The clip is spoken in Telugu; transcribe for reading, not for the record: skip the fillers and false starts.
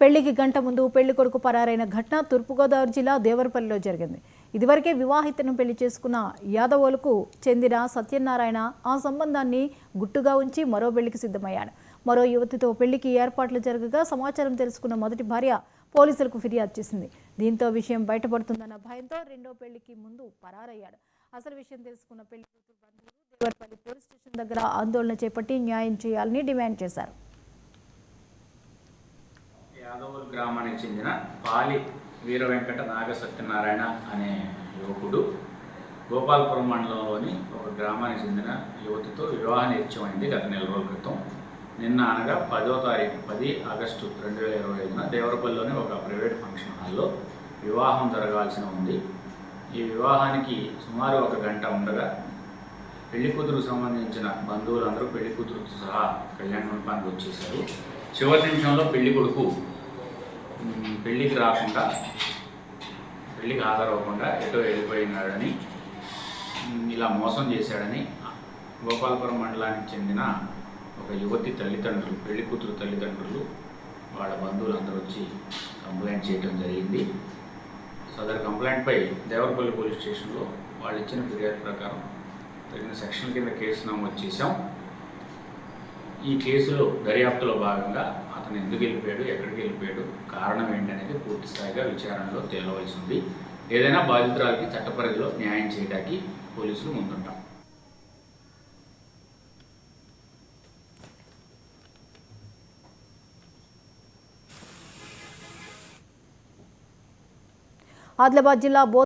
పెళ్లికి గంట ముందు పెళ్లి కొడుకు పరారైన ఘటన తూర్పుగోదావరి జిల్లా దేవరపల్లిలో జరిగింది. ఇదివరకే వివాహితను పెళ్లి చేసుకున్న యాదవులకు చెందిన సత్యనారాయణ ఆ సంబంధాన్ని గుట్టుగా ఉంచి మరో పెళ్లికి సిద్ధమయ్యాడు. మరో యువతితో పెళ్లికి ఏర్పాట్లు జరగగా సమాచారం తెలుసుకున్న మొదటి భార్య పోలీసులకు ఫిర్యాదు చేసింది. దీంతో విషయం బయటపడుతుందన్న భయంతో రెండో పెళ్లికి ముందు పరారయ్యాడు. అసలు విషయం తెలుసుకున్న పెళ్లి కూతురు బంధువులు దేవరపల్లి పోలీస్ స్టేషన్ దగ్గర ఆందోళన చేపట్టి న్యాయం చేయాలని డిమాండ్ చేశారు. యాదవూరు గ్రామానికి చెందిన పాలి వీర వెంకట నాగ సత్యనారాయణ అనే యువకుడు గోపాలపురం మండలంలోని ఒక గ్రామానికి చెందిన యువతితో వివాహ నిశ్చయమైంది గత నెల రోజుల క్రితం. నిన్న అనగా 10వ తారీఖు 10 ఆగస్టు 2025న దేవరపల్లిలోని ఒక ప్రైవేట్ ఫంక్షన్ హాల్లో వివాహం జరగాల్సి ఉంది. ఈ వివాహానికి సుమారు 1 గంట ఉండగా పెళ్లి కూతురుకు సంబంధించిన బంధువులందరూ పెళ్లి కూతురుతో సహా కళ్యాణ మండపానికి వచ్చేశారు. చివరి నిమిషంలో పెళ్లి కొడుకు పెళ్లికి రాకుండా, పెళ్లికి హాజరవ్వకుండా ఎటో వెళ్ళిపోయినాడని, ఇలా మోసం చేశాడని గోపాలపురం మండలానికి చెందిన ఒక యువతి తల్లిదండ్రులు, పెళ్లి కూతురు తల్లిదండ్రులు, వాళ్ళ బంధువులందరూ వచ్చి కంప్లైంట్ చేయడం జరిగింది. సదరు కంప్లైంట్పై దేవరపల్లి పోలీస్ స్టేషన్లో వాళ్ళు ఇచ్చిన ఫిర్యాదు ప్రకారం తగిన సెక్షన్ కింద కేసు నమోదు చేశాం. ఈ కేసులో దర్యాప్తులో భాగంగా అతను ఎందుకు వెళ్ళిపోయాడు, ఎక్కడికి వెళ్ళిపోయాడు, కారణం ఏంటనేది పూర్తి స్థాయిగా విచారణలో తేలవలసి ఉంది. ఏదైనా బాధితురాలకి చట్టపరిధిలో న్యాయం చేయడానికి పోలీసులు ముందుంటాం. ఆదిలాబాద్ జిల్లా